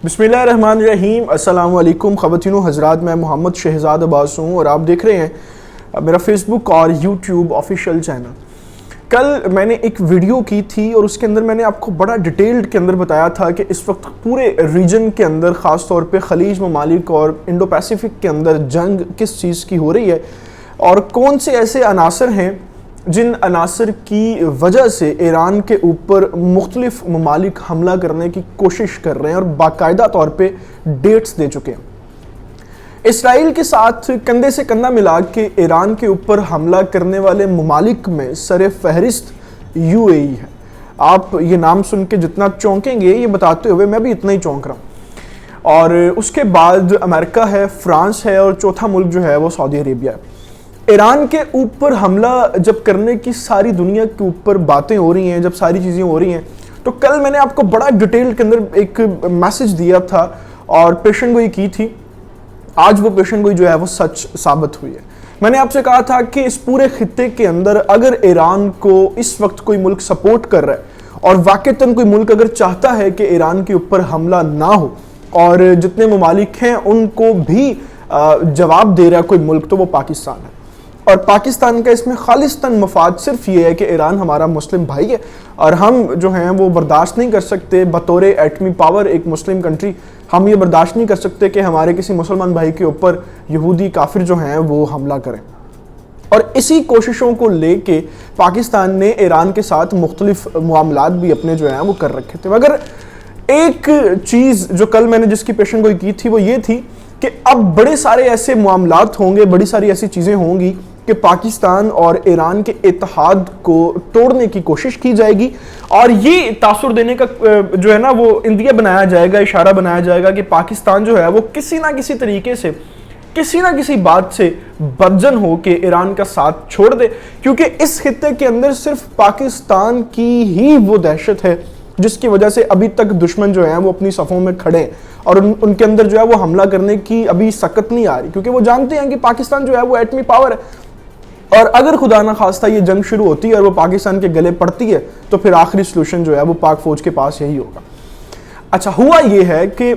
बिस्मिल्लाहिर्रहमानिर्रहीम। अस्सलाम वालेकुम ख़वातीन व हज़रात, मैं मोहम्मद शहजाद अब्बास हूँ और आप देख रहे हैं मेरा फेसबुक और यूट्यूब ऑफिशियल चैनल। कल मैंने एक वीडियो की थी और उसके अंदर मैंने आपको बड़ा डिटेल्ड के अंदर बताया था कि इस वक्त पूरे रीजन के अंदर ख़ास तौर पे ख़लीज ममालिक और इंडो पैसिफिक के अंदर जंग किस चीज़ की हो रही है और कौन से ऐसे अनासर हैं जिन अनासर की वजह से ईरान के ऊपर मुख्तलिफ ममालिक हमला करने की कोशिश कर रहे हैं और बाकायदा तौर पे डेट्स दे चुके हैं। इसराइल के साथ कंधे से कंधा मिला के ईरान के ऊपर हमला करने वाले ममालिक में सर फहरिस्त यूएई है। आप ये नाम सुन के जितना चौंकेंगे ये बताते हुए मैं भी इतना ही चौंक रहा हूँ। और उसके बाद अमेरिका है, फ्रांस है और चौथा मुल्क जो है वो सऊदी अरेबिया है। ईरान के ऊपर हमला जब करने की सारी दुनिया के ऊपर बातें हो रही हैं, जब सारी चीज़ें हो रही हैं, तो कल मैंने आपको बड़ा डिटेल के अंदर एक मैसेज दिया था और पेशन गोई की थी। आज वो पेशन गोई जो है वो सच साबित हुई है। मैंने आपसे कहा था कि इस पूरे खित्ते के अंदर अगर ईरान को इस वक्त कोई मुल्क सपोर्ट कर रहा है और वाक़तन कोई मुल्क अगर चाहता है कि ईरान के ऊपर हमला ना हो और जितने ममालिक हैं उनको भी जवाब दे रहा है कोई मुल्क, तो वो पाकिस्तान है। और पाकिस्तान का इसमें खालिस्तान मफाद सिर्फ ये है कि ईरान हमारा मुस्लिम भाई है और हम जो हैं वो बर्दाश्त नहीं कर सकते बतौर एटमी पावर एक मुस्लिम कंट्री, हम ये बर्दाश्त नहीं कर सकते कि हमारे किसी मुसलमान भाई के ऊपर यहूदी काफिर जो हैं वो हमला करें। और इसी कोशिशों को लेके पाकिस्तान ने ईरान के साथ मुख्तलिफ मामलात भी अपने जो हैं वो कर रखे थे। मगर एक चीज़ जो कल मैंने जिसकी पेशन गोई की थी वो ये थी कि अब बड़े सारे ऐसे मामलात होंगे, बड़ी सारी ऐसी चीज़ें होंगी कि पाकिस्तान और ईरान के इत्तेहाद को तोड़ने की कोशिश की जाएगी और ये तासुर देने का जो है ना वो इंदिया बनाया जाएगा, इशारा बनाया जाएगा कि पाकिस्तान जो है वो किसी ना किसी तरीके से किसी ना किसी बात से बदजन हो के ईरान का साथ छोड़ दे, क्योंकि इस खित्ते के अंदर सिर्फ पाकिस्तान की ही वो दहशत है जिसकी वजह से अभी तक दुश्मन जो है वो अपनी सफ़ों में खड़े हैं और उनके अंदर जो है वो हमला करने की अभी सकत नहीं आ रही, क्योंकि वो जानते हैं कि पाकिस्तान जो है वो एटमी पावर है और अगर खुदा ना खास्ता ये जंग शुरू होती है और वो पाकिस्तान के गले पड़ती है तो फिर आखिरी सलूशन जो है वो पाक फौज के पास यही होगा। अच्छा, हुआ ये है कि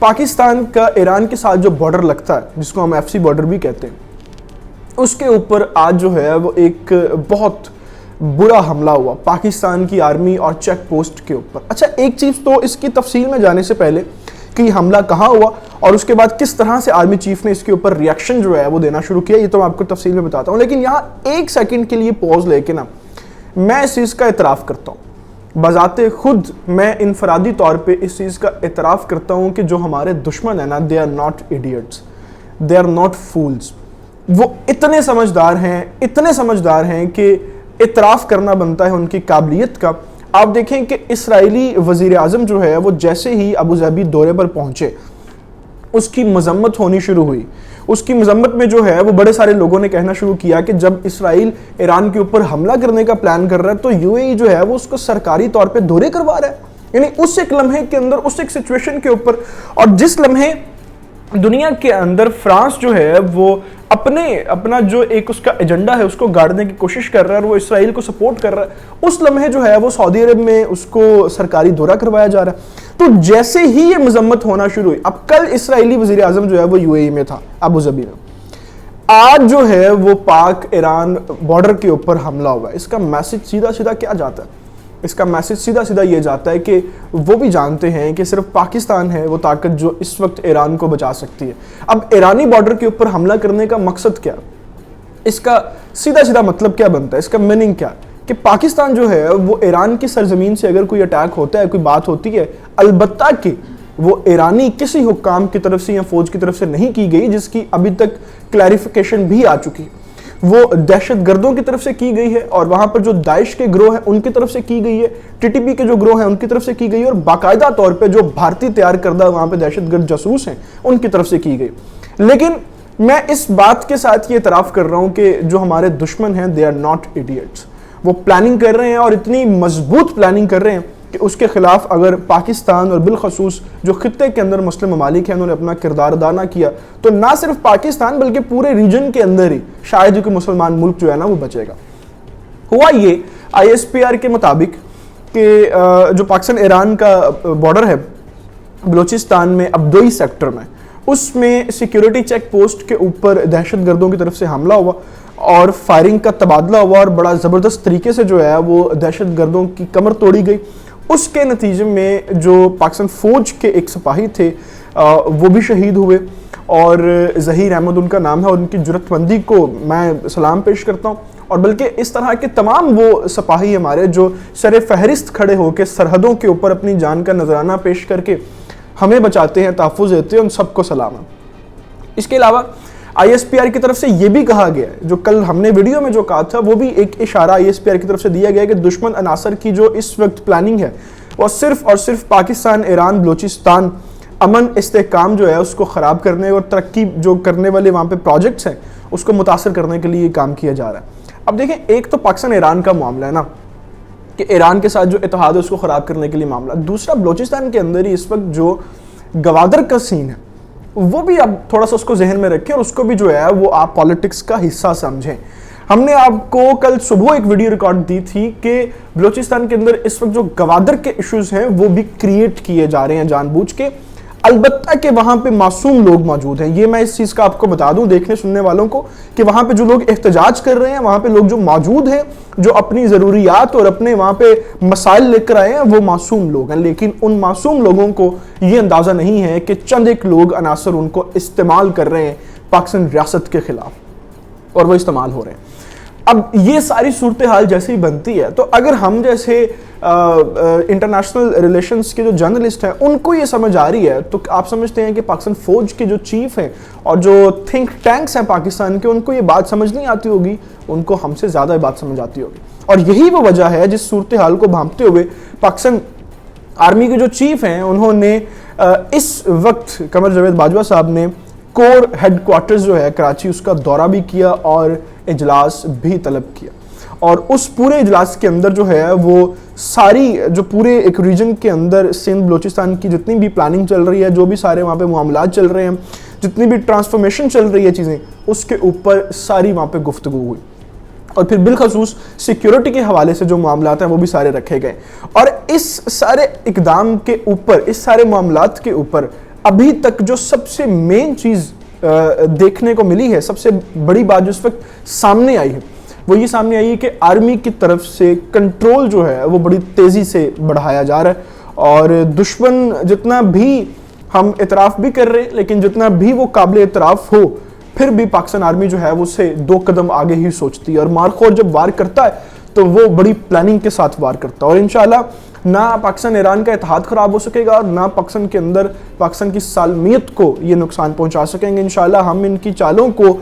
पाकिस्तान का ईरान के साथ जो बॉर्डर लगता है जिसको हम FC बॉर्डर भी कहते हैं, उसके ऊपर आज जो है वो एक बहुत बुरा हमला हुआ पाकिस्तान की आर्मी और चेक पोस्ट के ऊपर। अच्छा, एक चीज़ तो इसकी तफसील में जाने से पहले कि हमला कहाँ हुआ और उसके बाद किस तरह से आर्मी चीफ ने इसके ऊपर रिएक्शन जो है वो देना शुरू किया, ये तो मैं आपको तफसील में बताता हूँ। लेकिन यहाँ एक सेकंड के लिए पॉज लेके ना मैं इस चीज़ का इतराफ़ करता हूँ, बजाते खुद मैं इनफरादी तौर पे इस चीज़ का इतराफ़ करता हूँ कि जो हमारे दुश्मन है ना, they are not idiots, they are not fools. वो इतने समझदार हैं कि इतराफ़ करना बनता है उनकी काबिलियत का। आप देखें कि इसराइली वज़ीर आज़म जो है वो जैसे ही अबू धाबी दौरे पर पहुंचे उसकी मजम्मत होनी शुरू हुई। उसकी मजम्मत में जो है वो बड़े सारे लोगों ने कहना शुरू किया कि जब इसराइल ईरान के ऊपर हमला करने का प्लान कर रहा है तो यूएई जो है वो उसको सरकारी तौर पे दौरे करवा रहा है, यानी उस एक लम्हे के अंदर, उस एक सिचुएशन के ऊपर। और जिस लम्हे दुनिया के अंदर फ्रांस जो है वो अपना जो एक उसका एजेंडा है उसको गाड़ने की कोशिश कर रहा है और वो इसराइल को सपोर्ट कर रहा है, उस लम्हे जो है वो सऊदी अरब में उसको सरकारी दौरा करवाया जा रहा है। तो जैसे ही ये मजम्मत होना शुरू हुई, अब कल इसराइली वज़ीर आज़म जो है वो यूएई में था, अबू धाबी में, आज जो है वो पाक ईरान बॉर्डर के ऊपर हमला हुआ है। इसका मैसेज सीधा सीधा क्या जाता है? इसका मैसेज सीधा सीधा ये जाता है कि वो भी जानते हैं कि सिर्फ पाकिस्तान है वो ताकत जो इस वक्त ईरान को बचा सकती है। अब ईरानी बॉर्डर के ऊपर हमला करने का मकसद क्या, इसका सीधा सीधा मतलब क्या बनता है, इसका मीनिंग क्या कि पाकिस्तान जो है वो ईरान की सरजमीन से अगर कोई अटैक होता है, कोई बात होती है, अलबत्ता कि वो ईरानी किसी हुक्काम की तरफ से या फौज की तरफ से नहीं की गई, जिसकी अभी तक क्लैरिफिकेशन भी आ चुकी है, वो दहशत गर्दों की तरफ से की गई है और वहां पर जो दाइश के ग्रोह हैं उनकी तरफ से की गई है, टीटीपी के जो ग्रोह हैं उनकी तरफ से की गई है और बाकायदा तौर पे जो भारतीय तैयार करदा वहां पे दहशतगर्द जासूस हैं उनकी तरफ से की गई। लेकिन मैं इस बात के साथ ये इतराफ़ कर रहा हूं कि जो हमारे दुश्मन हैं दे आर नॉट इडियट्स। वो प्लानिंग कर रहे हैं और इतनी मजबूत प्लानिंग कर रहे हैं कि उसके खिलाफ अगर पाकिस्तान और बिलखसूस जो खित्ते के अंदर मुस्लिम ममालिक हैं उन्होंने अपना किरदार अदा ना किया तो ना सिर्फ पाकिस्तान बल्कि पूरे रीजन के अंदर ही शायद ही कोई मुसलमान मुल्क जो है ना वो बचेगा। हुआ ये ISPR के मुताबिक कि जो पाकिस्तान ईरान का बॉर्डर है بلوچستان میں ابدوئی سیکٹر میں، اس میں سیکیورٹی چیک پوسٹ کے اوپر دہشت گردوں کی طرف سے حملہ ہوا اور فائرنگ کا تبادلہ ہوا اور بڑا زبردست طریقے سے جو ہے وہ دہشت گردوں کی کمر توڑی گئی۔ اس کے نتیجے میں جو پاکستان فوج کے ایک سپاہی تھے وہ بھی شہید ہوئے، اور ظہیر احمد ان کا نام ہے، اور ان کی جرأت مندی کو میں سلام پیش کرتا ہوں۔ اور بلکہ اس طرح کے تمام وہ سپاہی ہمارے جو سر فہرست کھڑے ہو کے سرحدوں کے اوپر اپنی جان کا نذرانہ پیش کر کے ہمیں بچاتے ہیں، تحفظ دیتے ہیں، ان سب کو سلام ہے۔ اس کے علاوہ آئی ایس پی آر کی طرف سے یہ بھی کہا گیا ہے، جو کل ہم نے ویڈیو میں جو کہا تھا وہ بھی ایک اشارہ آئی ایس پی آر کی طرف سے دیا گیا ہے کہ دشمن عناصر کی جو اس وقت پلاننگ ہے وہ صرف اور صرف پاکستان، ایران، بلوچستان امن استحکام جو ہے اس کو خراب کرنے اور ترقی جو کرنے والے وہاں پہ پروجیکٹس ہیں اس کو متاثر کرنے کے لیے یہ کام کیا جا رہا ہے۔ اب دیکھیں، ایک تو پاکستان ایران کا معاملہ ہے نا، کہ ایران کے ساتھ جو اتحاد ہے اس کو خراب کرنے کے لیے معاملہ، دوسرا بلوچستان کے اندر ہی اس وقت جو گوادر کا سین ہے وہ بھی اب تھوڑا سا اس کو ذہن میں رکھیں اور اس کو بھی جو ہے وہ آپ پالیٹکس کا حصہ سمجھیں۔ ہم نے آپ کو کل صبح ایک ویڈیو ریکارڈ دی تھی کہ بلوچستان کے اندر اس وقت جو گوادر کے ایشوز ہیں وہ بھی کریٹ کیے جا رہے ہیں جان بوجھ کے، البتہ کہ وہاں پہ معصوم لوگ موجود ہیں۔ یہ میں اس چیز کا آپ کو بتا دوں دیکھنے سننے والوں کو کہ وہاں پہ جو لوگ احتجاج کر رہے ہیں، وہاں پہ لوگ جو موجود ہیں، جو اپنی ضروریات اور اپنے وہاں پہ مسائل لے کر آئے ہیں، وہ معصوم لوگ ہیں، لیکن ان معصوم لوگوں کو یہ اندازہ نہیں ہے کہ چند ایک لوگ عناصر ان کو استعمال کر رہے ہیں پاکستان ریاست کے خلاف، اور وہ استعمال ہو رہے ہیں۔ اب یہ ساری صورتحال جیسے ہی بنتی ہے تو اگر ہم جیسے انٹرنیشنل ریلیشنز کے جو جرنلسٹ ہیں ان کو یہ سمجھ آ رہی ہے، تو آپ سمجھتے ہیں کہ پاکستان فوج کے جو چیف ہیں اور جو تھنک ٹینکس ہیں پاکستان کے، ان کو یہ بات سمجھ نہیں آتی ہوگی، ان کو ہم سے زیادہ بات سمجھ آتی ہوگی۔ اور یہی وہ وجہ ہے جس صورتحال کو بھانپتے ہوئے پاکستان آرمی کے جو چیف ہیں انہوں نے اس وقت قمر جاوید باجوہ صاحب نے کور ہیڈ کوارٹرز جو ہے کراچی اس کا دورہ بھی کیا اور اجلاس بھی طلب کیا، اور اس پورے اجلاس کے اندر جو ہے وہ ساری جو پورے ایک ریجن کے اندر سندھ بلوچستان کی جتنی بھی پلاننگ چل رہی ہے، جو بھی سارے وہاں پہ معاملات چل رہے ہیں، جتنی بھی ٹرانسفارمیشن چل رہی ہے چیزیں، اس کے اوپر ساری وہاں پہ گفتگو ہوئی، اور پھر بالخصوص سیکیورٹی کے حوالے سے جو معاملات ہیں وہ بھی سارے رکھے گئے۔ اور اس سارے اقدام کے اوپر، اس سارے معاملات کے اوپر ابھی تک جو سب سے مین چیز دیکھنے کو ملی ہے، سب سے بڑی بات جو اس وقت سامنے آئی ہے وہ یہ سامنے آئی ہے کہ آرمی کی طرف سے کنٹرول جو ہے وہ بڑی تیزی سے بڑھایا جا رہا ہے، اور دشمن جتنا بھی ہم اعتراف بھی کر رہے ہیں لیکن جتنا بھی وہ قابل اعتراف ہو، پھر بھی پاکستان آرمی جو ہے وہ سے 2 قدم آگے ہی سوچتی ہے، اور مارخور جب وار کرتا ہے تو وہ بڑی پلاننگ کے ساتھ وار کرتا ہے، اور انشاءاللہ نہ پاکستان ایران کا اتحاد خراب ہو سکے گا، نہ پاکستان کے اندر پاکستان کی سالمیت کو یہ نقصان پہنچا سکیں گے۔ انشاءاللہ ہم ان کی چالوں کو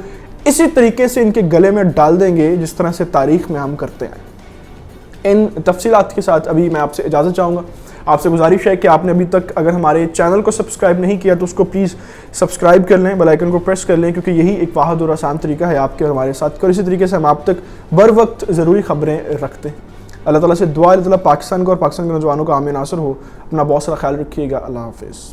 اسی طریقے سے ان کے گلے میں ڈال دیں گے جس طرح سے تاریخ میں ہم کرتے ہیں۔ ان تفصیلات کے ساتھ ابھی میں آپ سے اجازت چاہوں گا۔ آپ سے گزارش ہے کہ آپ نے ابھی تک اگر ہمارے چینل کو سبسکرائب نہیں کیا تو اس کو پلیز سبسکرائب کر لیں، بیل آئیکن کو پریس کر لیں، کیونکہ یہی ایک واحد اور آسان طریقہ ہے آپ کے اور ہمارے ساتھ، اور اسی طریقے سے ہم آپ تک بر وقت ضروری خبریں رکھتے ہیں۔ اللہ تعالیٰ سے دعا ہے اللہ تعالیٰ پاکستان کو اور پاکستان کے نوجوانوں کا عام ناصر ہو۔ اپنا بہت سارا خیال رکھیے گا۔ اللہ حافظ۔